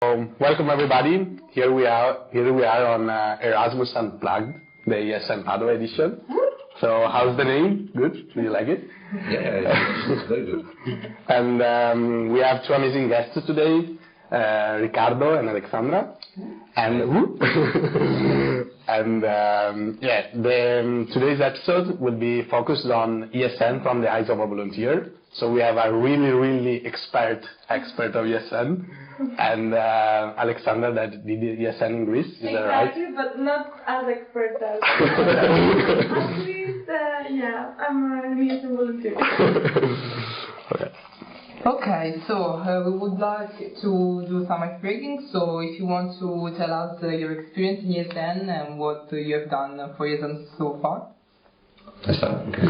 So welcome everybody. Here we are on Erasmus Unplugged, the ESN Padua edition. So how's the name? Good? Do you like it? Yeah, it's very good. And we have two amazing guests today, Riccardo and Alexandra. And today's episode will be focused on ESN from the eyes of a volunteer. So we have a really expert of ESN, and Alexandra that did ESN in Greece. Is that right? Exactly, but not as expert as. At least, yeah, I'm an ESN volunteer. Okay, so we would like to do some icebreaking. So if you want to tell us your experience in ESN and what you have done for ESN so far. I start? Okay.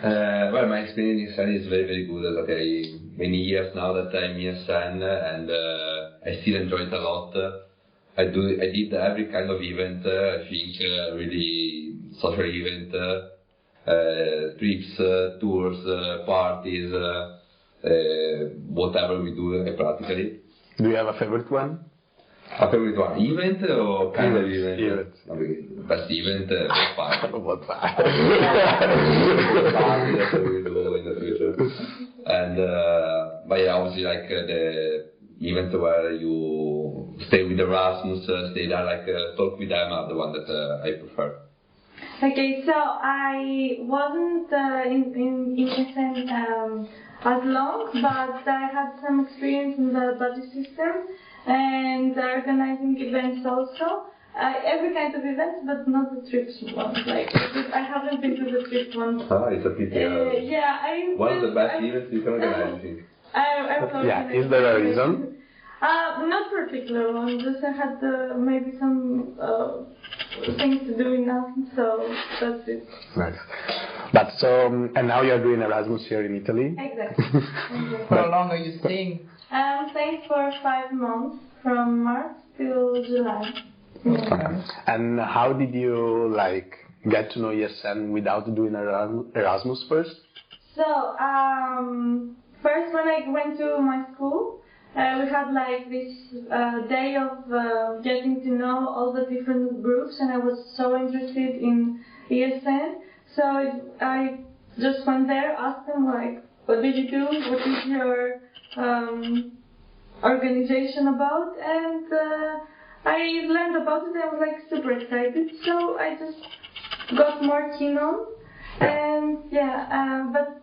Well, my experience in ESN is very good. Okay, many years now that I'm ESN, and I still enjoy it a lot. I did every kind of event. I think really social event. Trips, tours, parties, whatever we do practically. Do you have a favorite one? A favorite one? Event or kind of event? Event. Okay. Best event, party. What party? Party that we do in the future. And, but yeah, obviously like the event where you stay with Erasmus, stay there, like talk with them are the one that I prefer. Okay, so I wasn't in ESN as long, but I had some experience in the budget system and organizing events also. Every kind of events, but not the trips ones. Like I haven't been to the trips ones. Ah, it's a pity. Yeah, I. One of the best events you can organize, I think. Yeah, is there a reason? Not particular one. Just I had maybe some things to do enough, so that's it. Nice. But so, and now you're doing Erasmus here in Italy? Exactly. For how long are you staying? I'm staying for 5 months, from March till July. Okay. And how did you get to know ESN without doing Erasmus first? So first when I went to my school, we had this day of getting to know all the different groups, and I was so interested in ESN. So I just went there, asked them what did you do? What is your organization about? And I learned about it. I was super excited. So I just got more keen on, and but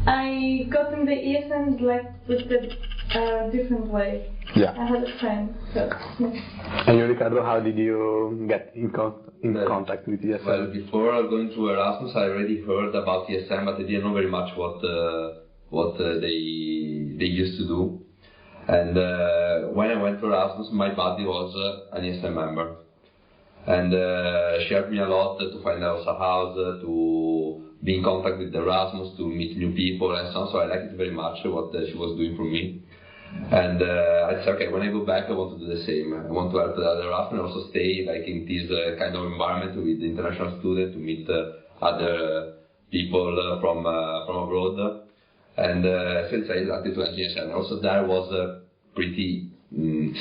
I got in the ESN with the different way. Yeah. I had a friend. So, yeah. And you, Riccardo, how did you get in contact with ESN? Well, before going to Erasmus, I already heard about ESN, but I didn't know very much what they used to do. And when I went to Erasmus, my buddy was an ESN member, and she helped me a lot to find out a house, to be in contact with Erasmus, to meet new people and so on. So I liked it very much what she was doing for me. And I said, okay, when I go back, I want to do the same. I want to help the Erasmus and also stay in this kind of environment with international students, to meet other people from abroad. And since I started to ESN, and also there was pretty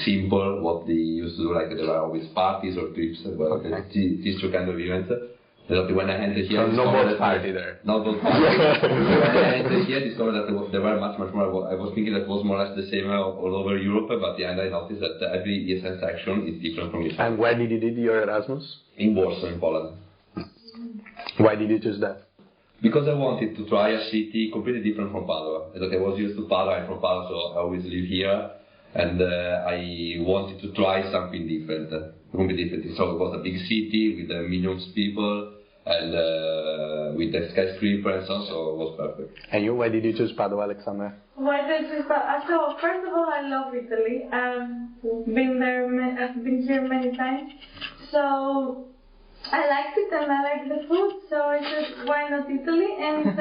simple what they used to do. There were always parties or trips, these two kind of events. When I entered here, so no boat party there. No boat party. When I entered here, I discovered that there were much more. I was thinking that was more or less the same all over Europe, but at the end I noticed that every ESN section is different from each other. And where did you do your Erasmus? In Warsaw, in Poland. Why did you choose that? Because I wanted to try a city completely different from Padua. I was used to Padua, I'm from Padua, so I always live here, and I wanted to try something different, completely different. So it was a big city with millions of people, and with the skyscraper and so on, so it was perfect. And you, why did you choose Padua, Alexandra? Why did I choose Padua? So first of all, I love Italy. I've been here many times. So I liked it and I liked the food, so I said, why not Italy? And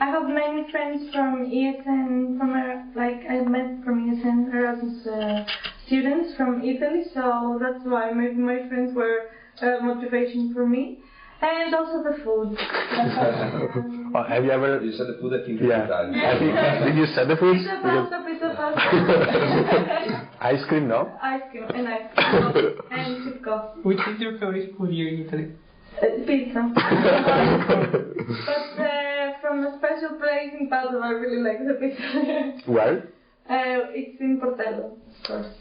I have many friends from ESN, I met from ESN Erasmus students from Italy, so that's why my friends were motivation for me. And also the food. Oh, have you ever? You said the food that you Yeah. time. I think, did you say the food? Pizza pasta. Ice cream, no? Ice cream and ice cream. And cheap coffee. Which is your favorite food here in Italy? Pizza. But from a special place in Padua, I really like the pizza. Where? It's in Portello, of course.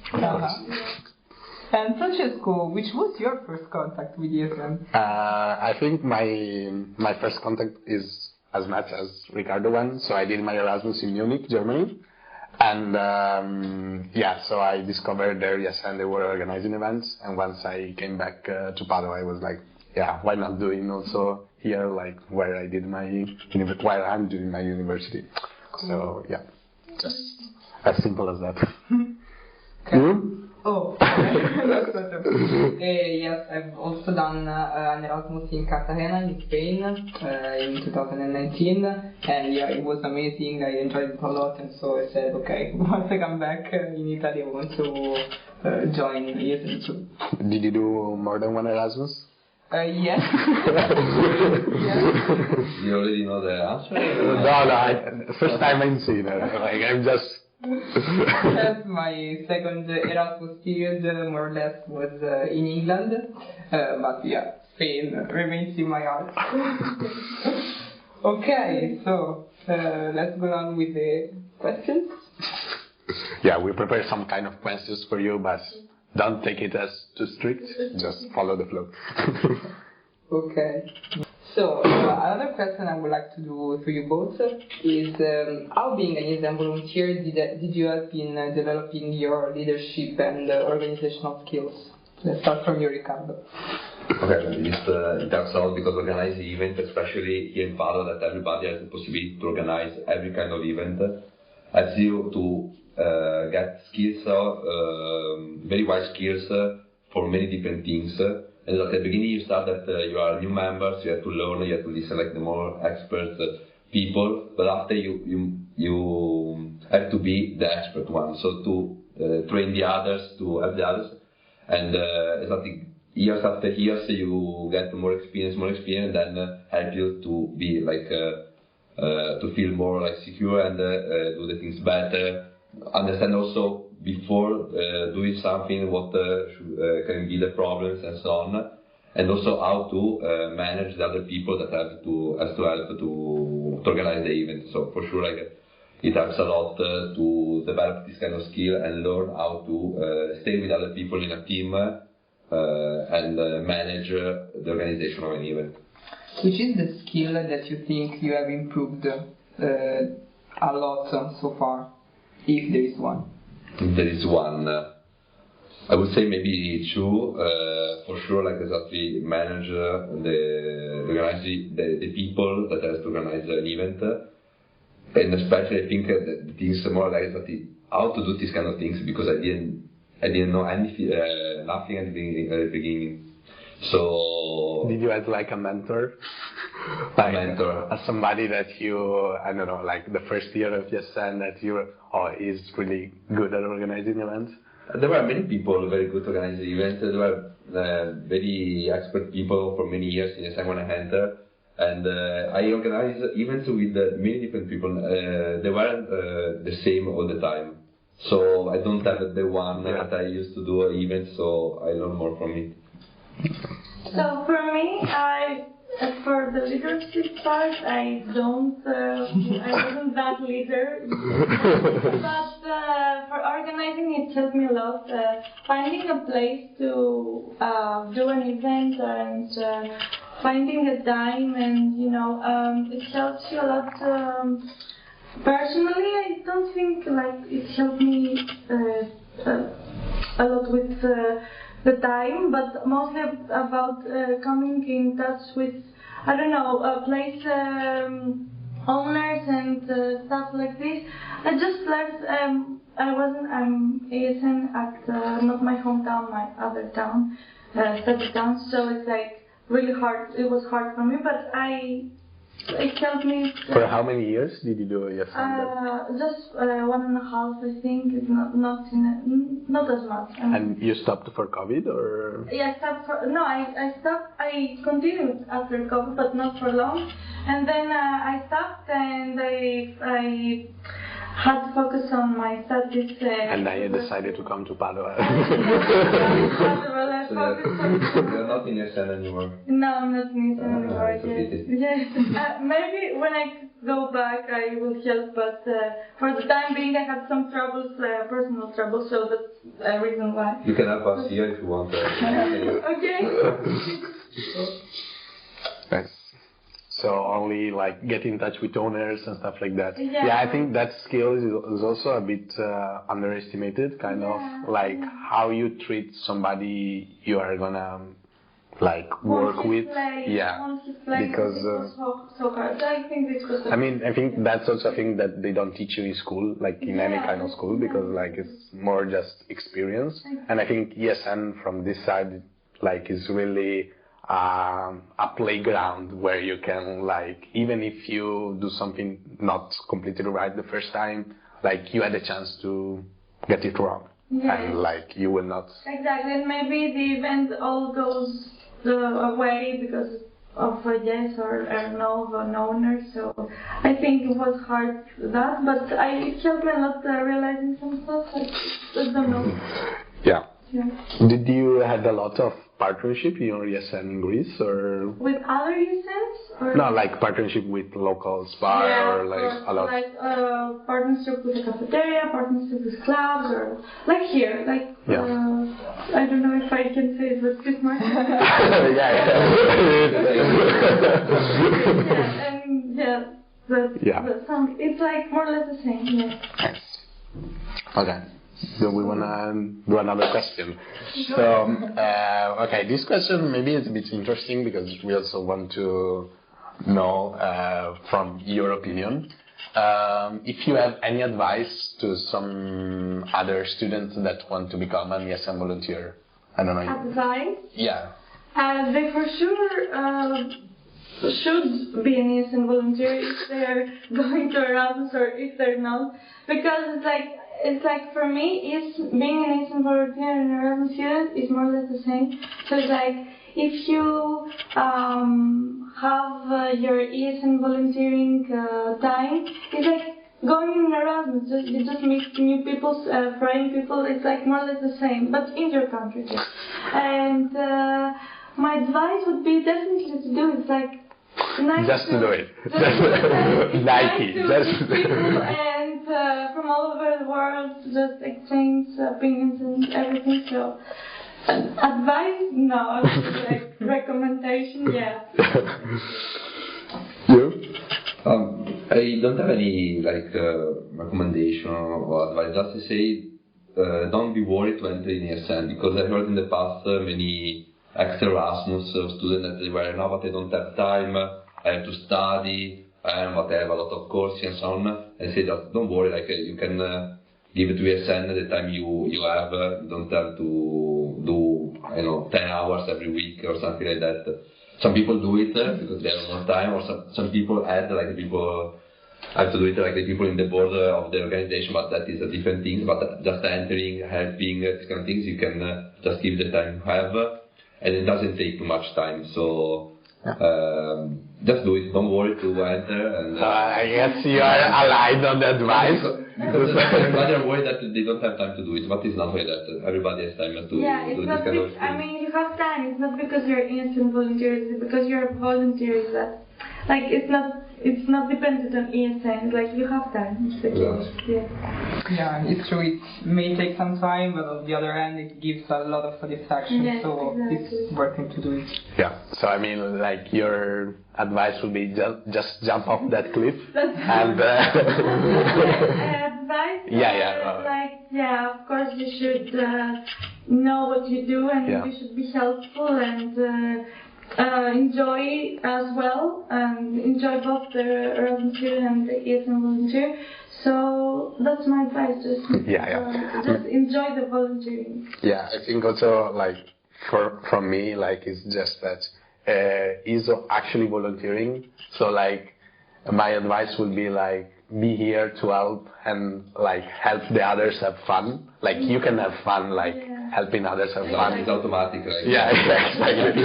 And Francesco, which was your first contact with ESN? I think my first contact is as much as Ricardo one. So I did my Erasmus in Munich, Germany. And so I discovered there, ESN, they were organizing events. And once I came back to Padua, I was like, yeah, why not doing also here, like where I did where I'm doing my university. Cool. So yeah, just as simple as that. Okay. You? Oh, that's better. Yes, I've also done an Erasmus in Cartagena in Spain in 2019, and yeah, it was amazing. I enjoyed it a lot, and so I said, okay, once I come back in Italy, I want to join ESN too. Did you do more than one Erasmus? Yes. You already know the answer? No, first time I'm seeing it. Like I'm just. Yes, my second Erasmus period more or less was in England, but yeah, Spain remains in my heart. Okay, so let's go on with the questions. Yeah, we prepared some kind of questions for you, but don't take it as too strict. Just follow the flow. Okay. So, another question I would like to do to you both is how being an ESN volunteer did you help in developing your leadership and organizational skills? Let's start from you, Ricardo. Okay, it helps a lot because organizing events, especially here in Padua, that everybody has the possibility to organize every kind of event, helps you to get skills, very wide skills for many different things. And at the beginning you start that you are new members, you have to learn, you have to listen like the more expert people, but after you have to be the expert one, so to train the others, to help the others, and exactly years after years you get more experience, then help you to be like to feel more like secure and do the things better, understand also before doing something what can be the problems and so on, and also how to manage the other people that have to help to organize the event. So for sure, like it helps a lot to develop this kind of skill and learn how to stay with other people in a team and manage the organization of an event. Which is the skill that you think you have improved a lot so far, if there is one? There is one. I would say maybe two. For sure, like exactly manage the people that has to organize an event, and especially I think the things more like exactly how to do these kind of things, because I didn't know anything, nothing at the beginning. So did you have like a mentor? As somebody that you, I don't know, like the first year of ESN that you is really good at organizing events? There were many people very good at organizing events. There were very expert people for many years in ESN when I entered. And I organized events with many different people. They weren't the same all the time. So I don't have the one that I used to do events, so I learn more from it. So for me, for the leadership part, I wasn't that leader. But for organizing, it helped me a lot. Finding a place to do an event and finding a time, and it helps you a lot. Personally, I don't think like it helped me a lot with the time, but mostly about coming in touch with, I don't know, place owners and stuff like this. I just learned, ESN at not my hometown, my other town, study town, so it's like really hard, it was hard for me, but I it helped me. For how many years did you do ESN? Just 1.5, I think. It's not as much. And you stopped for COVID, or? Yeah, I stopped for, no, I stopped. I continued after COVID, but not for long. And then I stopped, and I had to focus on my studies. And then you decided to come to Padua. You're not in ESN anymore? No, I'm not in ESN anymore. Yes. Maybe when I go back I will help, but for the time being I had some troubles, personal troubles, so that's the reason why. You can help us here if you want. Okay. Nice. So only like get in touch with owners and stuff like that. Yeah, I think that skill is also a bit underestimated, kind of like how you treat somebody you are gonna like work with. Because so hard. I think this was. I think that's also a thing that they don't teach you in school, like in any kind of school, because like it's more just experience. And I think ESN from this side like is really a playground where you can, like, even if you do something not completely right the first time, like you had a chance to get it wrong, and like you will not. Exactly, and maybe the event all goes away because of a yes or no of an owner. So I think it was hard that, but it helped me a lot realizing some stuff. I don't know. Yeah. Did you had a lot of partnership in your ESN in Greece, or with other ESNs? Or no, like partnership with local bar, or like a lot. Like partnership with a cafeteria, partnership with clubs, or like here, like I don't know if I can say it, but Christmas. It's like more or less the same. Nice. Okay. So we want to do another question. Sure. So, okay, this question maybe is a bit interesting because we also want to know from your opinion if you have any advice to some other students that want to become an ESN volunteer. I don't know. Advice? Yeah. They for sure should be an ESN volunteer if they're going to Erasmus or if they're not, because it's like for me, being an ESN volunteer and an Erasmus student is more or less the same. So it's like if you have your ESN volunteering time, it's like going in Erasmus. You just meet new people, foreign people. It's like more or less the same, but in your country too. And my advice would be definitely to do it. It's like nice just to do it. Nike. Nice to meet people and from all over the world, just exchange opinions and everything. So, advice? No. Like recommendation? Yeah. You? I don't have any recommendation or advice. Just to say, don't be worried to enter in ESN, because I heard in the past many ex-Erasmus students that they were, no, but I don't have time, I have to study, but I have a lot of courses and so on. I say just don't worry, you can give it to ESN the time you have. You don't have to do 10 hours every week or something like that. Some people do it because they have more time, or some people add people have to do it like the people in the board of the organization, but that is a different thing. But just entering, helping, these kind of things, you can just give the time you have. And it doesn't take too much time, so just do it. Don't worry to enter. And I guess you are aligned on the advice. Rather worried that they don't have time to do it, but it's not like that. Everybody has time to do this kind of thing. I mean, you have time. It's not because you're ESN volunteer. It's because you're a volunteer. It's not dependent on ESN. Like you have time. It's the case. Yeah, it's true. It may take some time, but on the other hand, it gives a lot of satisfaction. Yes, so exactly. it's worth it to do it. Yeah. So I mean, like your advice would be just jump off that cliff and. Advice. Yeah. Of course, you should know what you do, and you should be helpful and. Enjoy as well, and enjoy both the Erasmus student and the ESN volunteer. So that's my advice. Just enjoy the volunteering. Yeah, I think also from me, it's just that is actually volunteering. So like my advice would be like be here to help and like help the others have fun. Like you can have fun like helping others have fun. It's automatic, right? Yeah, exactly.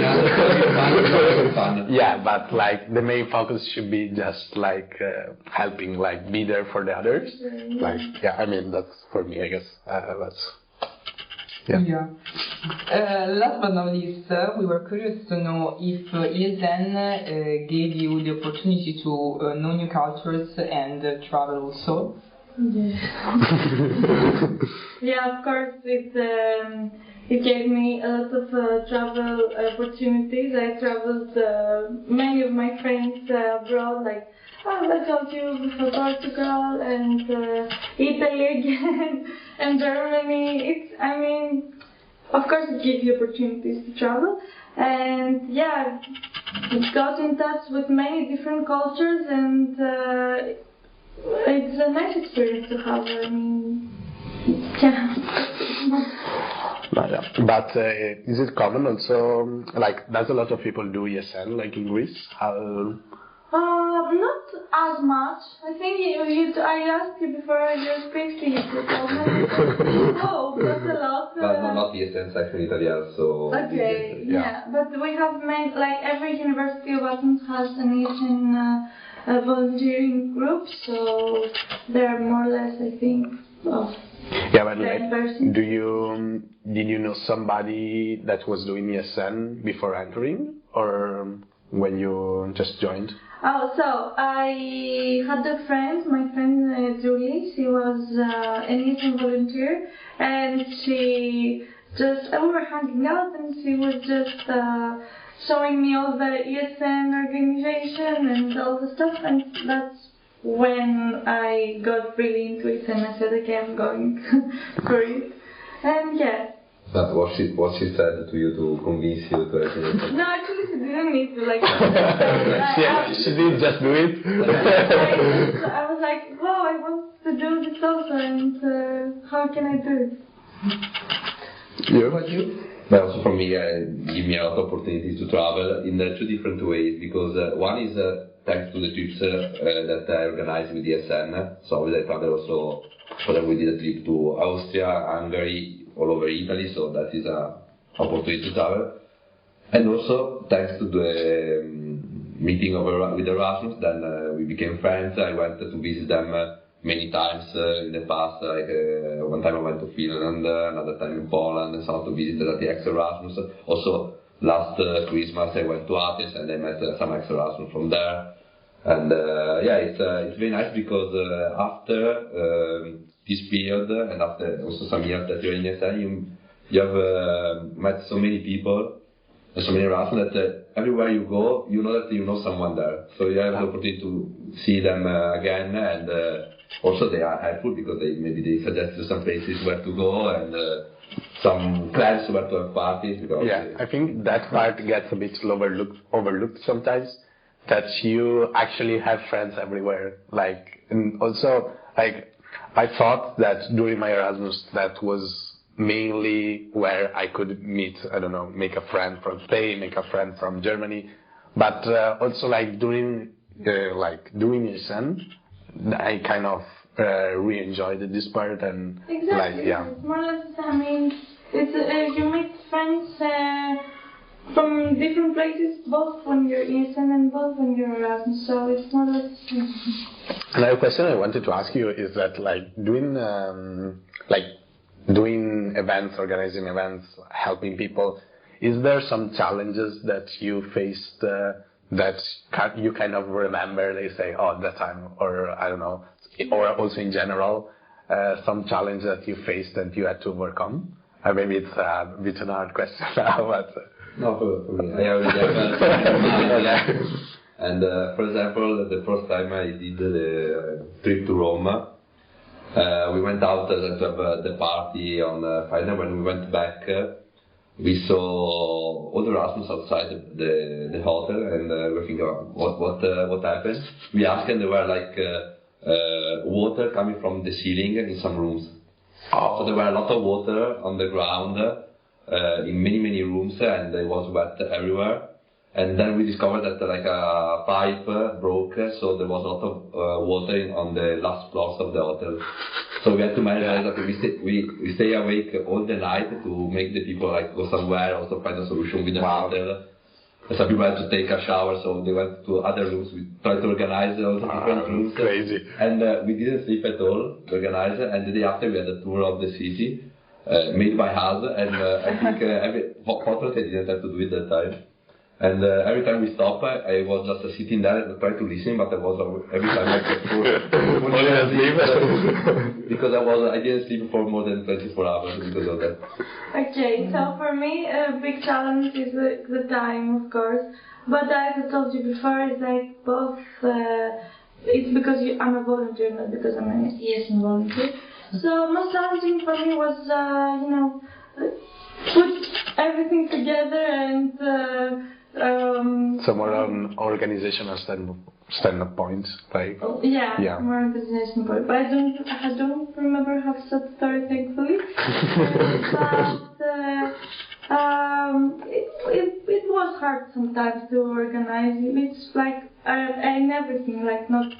Fun. Yeah, but like the main focus should be just like helping, like be there for the others. Like yeah, I mean that's for me, I guess. That's yeah. Last but not least, we were curious to know if ESN gave you the opportunity to know new cultures and travel also. Yeah, of course, it gave me a lot of travel opportunities. I traveled many of my friends abroad, like I told you before, Portugal and Italy again and Germany. I mean, of course, it gives you opportunities to travel, and yeah, it got in touch with many different cultures, and it's a nice experience to have. I mean, yeah. But is it common also? Like, does a lot of people do ESN like in Greece? Not as much. I think I asked you before your speech, you told me. Oh, that's a lot. But not ESN section Italian, so. Okay, yeah. But we have made, like, every university of Athens has an ESN volunteering group, so they're more or less, I think, yeah, but like, 10 persons. did you know somebody that was doing ESN before entering, or when you just joined? Oh, so I had a friend, my friend Julie. She was an ESN volunteer, and we were hanging out, and she was just showing me all the ESN organization and all the stuff, and that's when I got really into it, and I said, okay, I'm going for it, and yeah. But what she said to you to convince you to actually? No, actually, she didn't need to like. She did just do it. I was like, wow, I want to do this also, and how can I do it? Yeah. What about you? But also for me, give me a lot of opportunities to travel in two different ways, because one is thanks to the trips that I organized with ESN. So I traveled also, so that we did a trip to Austria, Hungary, all over Italy, so that is an opportunity to travel. And also, thanks to the meeting with Erasmus, then we became friends. I went to visit them many times in the past. Like one time I went to Finland, another time in Poland, and some to visit at the ex-Erasmus. Also, last Christmas I went to Athens and I met some ex-Erasmus from there. And yeah, it's very nice because after this period and after also some years that you're in ESN, you have met so many people and so many Erasmus that everywhere you go, you know that you know someone there. So you have the opportunity to see them again, and also they are helpful because maybe they suggest you some places where to go and some clubs where to have parties. Because yeah, I think that part gets a bit overlooked sometimes. That you actually have friends everywhere. Like, and also, like, I thought that during my Erasmus that was mainly where I could meet, I don't know, make a friend from Spain, make a friend from Germany, but also like during ESN, I kind of really enjoyed this part, and exactly. Like, yeah. It's more or less, I mean, it's you meet friends from different places, both when you're ESN and both when you're Erasmus, so it's more or less. Another question I wanted to ask you is that doing events, organizing events, helping people, is there some challenges that you faced that you kind of remember? They say, oh, that time, or I don't know, or also in general, some challenge that you faced and you had to overcome? Maybe it's a bit an hard question now, but. No, for me. I already have And for example, the first time I did the trip to Rome, we went out to have the party on Friday. When we went back, we saw all the Erasmus outside the hotel, and we were thinking, what happened? We asked, and there were like water coming from the ceiling in some rooms. Oh. So there were a lot of water on the ground in many rooms, and it was wet everywhere. And then we discovered that like a pipe broke, so there was a lot of water on the last floors of the hotel. So we had to manage that. We stay awake all the night to make the people like go somewhere, also find a solution with the hotel. Some people had to take a shower, so they went to other rooms. We tried to organize all the different rooms. Crazy. And we didn't sleep at all, organized. And the day after, we had a tour of the city made by us. And I think fortunately, I didn't have to do it that time. And every time we stopped, I was just sitting there and trying to listen, but I was every time I could because I didn't sleep for more than 24 hours because of that. Okay, so for me, a big challenge is the time, of course. But as I told you before, it's like both. It's because I'm a volunteer, not because I'm an ESN volunteer. So most challenging for me was, put everything together and. Some more on organizational standpoint, like more organizational point. But I don't remember half that story, thankfully. It was hard sometimes to organize. It's like in everything, like not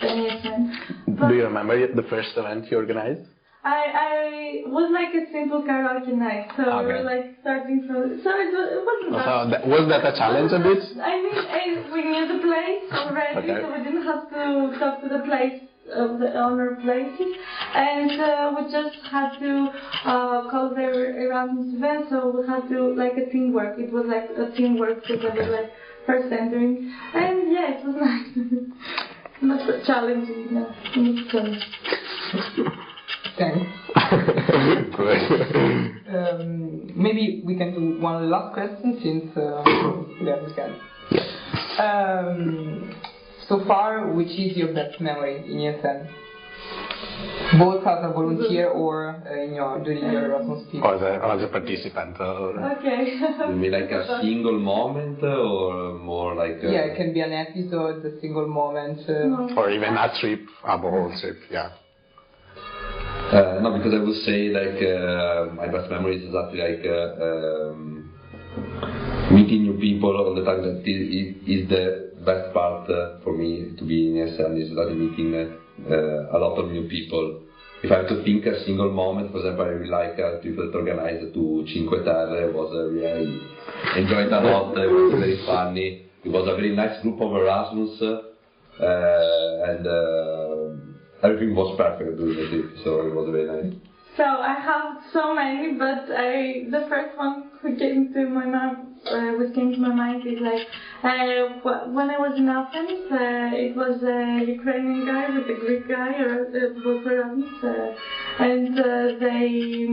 an ESN. Do you remember the first event you organized? I was like a simple karaoke night, so we were like starting from. So it wasn't that. Was that a challenge a bit? I mean, we knew the place already, so we didn't have to talk to the place of the owner places, and we just had to call their Erasmus event. So we had to like a teamwork. It was like a teamwork because I was like first entering, and yeah, it was nice. Not so challenging, not challenging. Thanks. Maybe we can do one last question since we have this guy. So far, which is your best memory in ESN? Both as a volunteer or during your Erasmus period? Or as a participant. Okay. You mean like a single moment or more like a... Yeah, it can be an episode, a single moment. Or even a trip, a whole trip, yeah. No, because I would say like my best memory is exactly like meeting new people all the time. That is the best part for me to be in ESN, is that meeting a lot of new people. If I have to think a single moment, for example, I really like people that organized to Cinque Terre. It was really enjoyed a lot. It was very funny. It was a very nice group of Erasmus and. Everything was perfect during the trip, so it was very nice. So I have so many, but the first one which came to my mind is like when I was in Athens. It was a Ukrainian guy with a Greek guy, both Erasmus, and they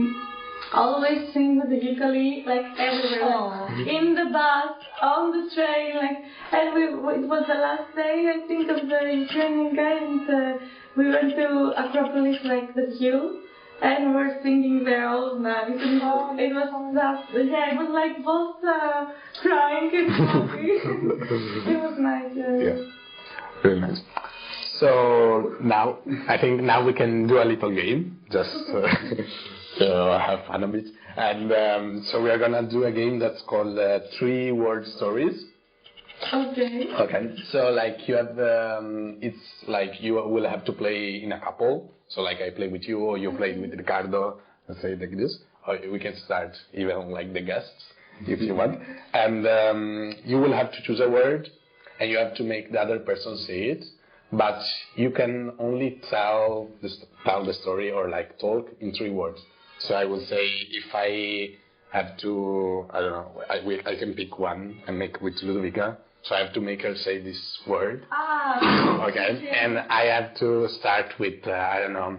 always sing with the ukulele like everywhere, like, in the bus, on the train, like, and it was the last day I think of the Ukrainian guy, and we went to Acropolis, like the zoo, and we were singing there all night. And it was it was like both crying and happy. It was nice. Yeah, very nice. So now, I think now we can do a little game, just to have fun a bit. And so we are gonna do a game that's called 3-word stories. Okay. Okay. So like you have, it's like you will have to play in a couple. So like I play with you, or you play with Ricardo. Let's say like this. Or we can start even like the guests if you want. And you will have to choose a word, and you have to make the other person say it. But you can only tell the story or like talk in 3 words. So I will say if I have to, I don't know, I can pick one and make with Ludovica. So I have to make her say this word. Okay. And I have to start with, I don't know,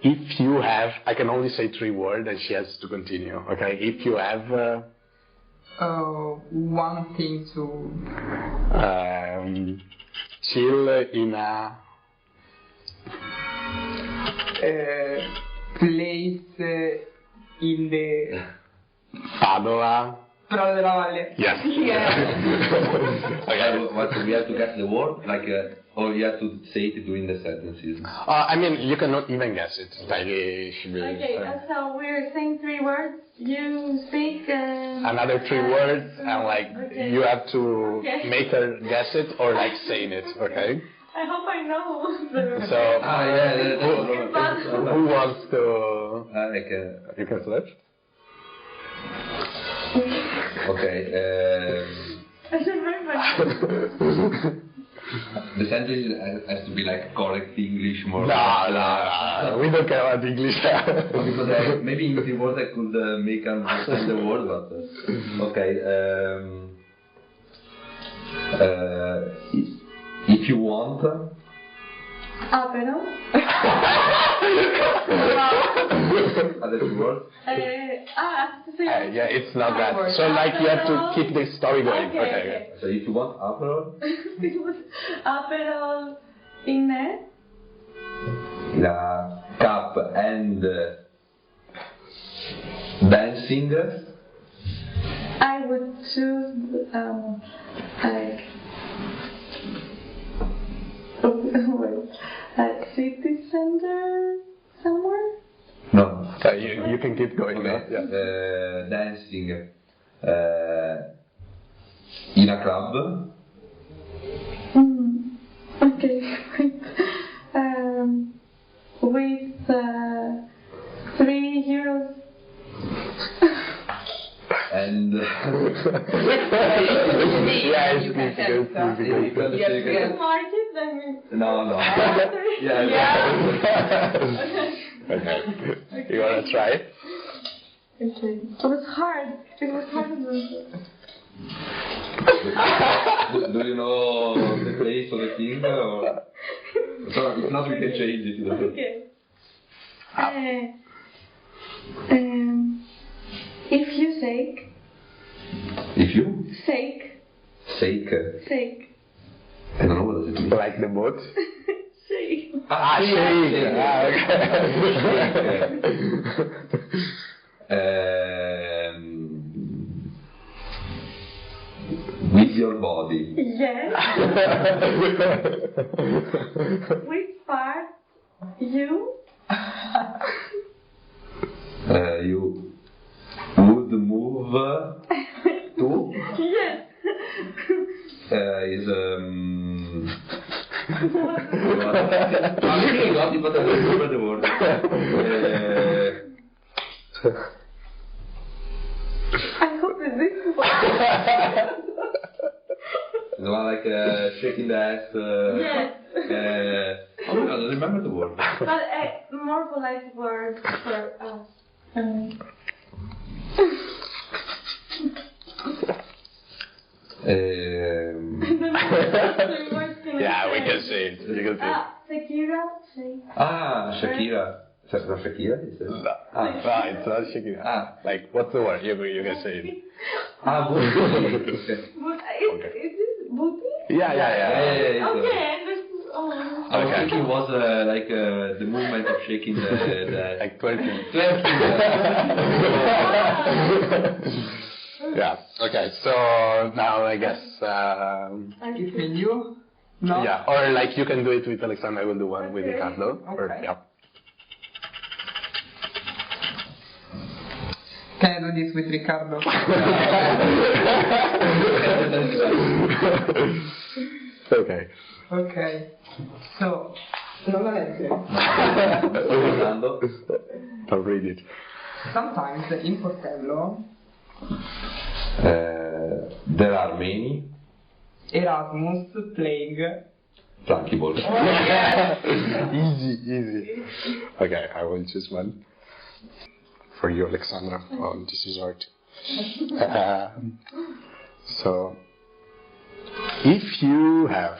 if you have, I can only say 3 words and she has to continue. Okay. If you have... one thing to... chill in a... place in the... Padova. Però della Valle. Yes. Okay, what we have to guess the word, like, or you have to say it during the sentences. I mean, you cannot even guess it. Like, it should be, Okay, so we're saying 3 words. You speak. another 3 words, and like okay. you have to Okay. make her guess it or like saying it. Okay. I hope I know. So Yeah. who wants to? Like, You can start. okay. I don't remember. The sentence has to be like correct English, more. No. We don't care about English. Because maybe in the word I could make understand the word, but okay. If you want. Apero. Other 2 words. Yeah, it's not that. So like you have to keep the story going. Okay. So if you want Aperol, Aperol in la cup and dancing. I would choose like wait, city center somewhere. No. So you can keep going. Okay. Yeah. Dancing in a club. Okay, wait. With 3 euros. And Yeah, it's good. Yes. Market, then no. Okay. You wanna try? okay. It was hard. It was hard. Do you know the place or the thing? Or? So if not, we can change it. Okay. If you sake. If you Sake. sake. Sake. I don't know what does it mean. Like the boat? Shake. Shake. With your body. Yes. Which part? You? You would move to Yes. is I'm really got it, but I don't remember the word. I hope that this is The one like shaking the ass. Yes. Oh my god, I don't remember the word. But a more polite word for us. Yeah, we can say it. You can say it. Shakira. Shakira. Shakira? Is it? No, it's not Shakira. Like, what's the word? You can say it. Booty. Is this booty? Yeah. Yeah. Okay. I was thinking it was like the movement of shaking the Like twerking. Oh. Yeah. Okay. So now I guess. Can you? No? Yeah. Or like you can do it with Alexander. I will do one with Okay. Ricardo. Or, Okay. yeah. Can I do this with Riccardo? Okay. Okay. So, non la legge. Don't read it. Sometimes in Portello, There are many Erasmus playing. flankable. Easy. Okay, I will choose one. For you, Alexandra. Oh, this is hard. So, if you have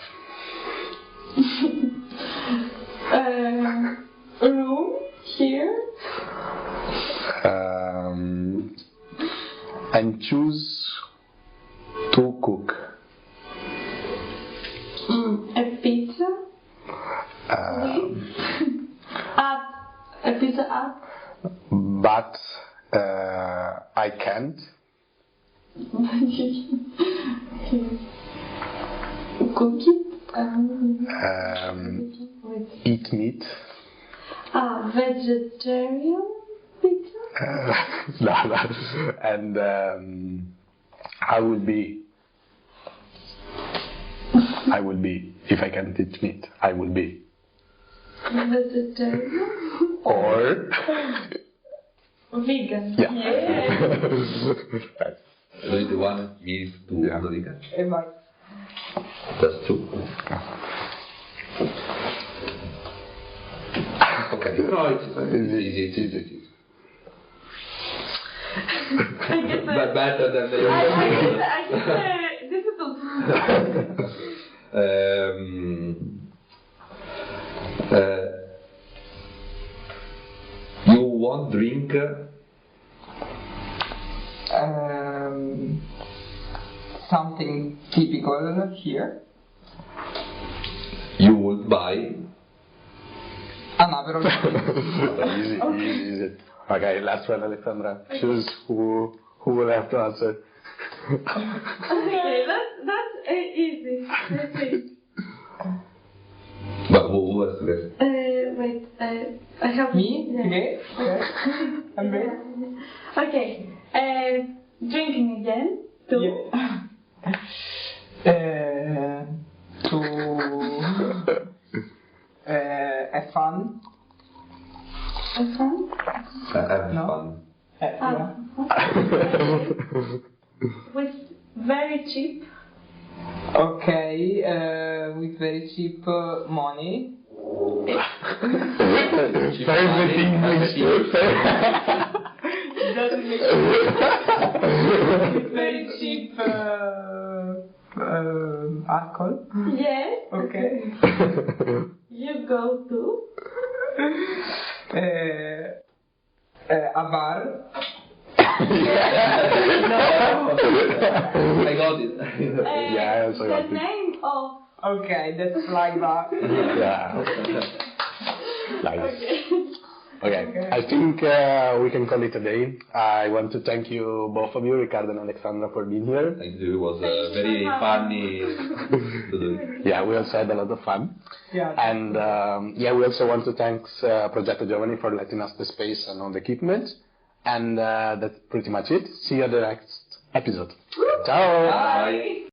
Room here. And choose to cook. A pizza. Up. A pizza up. But I can't Cook it. Eat meat. Vegetarian pizza. No. And I will be, if I can eat meat, I will be. Vegetarian. Or. Vegan. Yeah. The one is to vegan. That's two. Okay. No, it's easy. But better than the I guess difficult. You won't drink something typical here. You would buy Another Easy. Okay, last one, Alexandra. Choose who will have to answer. Okay, that's easy. Let's see. But who has to guess? Wait, I have me? Yeah. Okay. I'm ready. Okay. Drinking again. Two. Yeah. To have fun. Have fun? Have No. fun. Yeah. With very cheap. Okay, with very cheap money. Favorite English. It doesn't make sense. With very cheap alcohol. Yes. Okay. You go to. A bar. I got it. Yeah, I also got The it. name of. Okay, that's like that. Yeah. Nice. Okay. Okay, I think we can call it a day. I want to thank you, both of you, Ricardo and Alexandra, for being here. Thank you. It was Thank you very so much. funny to do. Yeah, we also had a lot of fun. Yeah. And we also want to thank Progetto Giovani for letting us the space and all the equipment. And that's pretty much it. See you at the next episode. Ciao! Bye.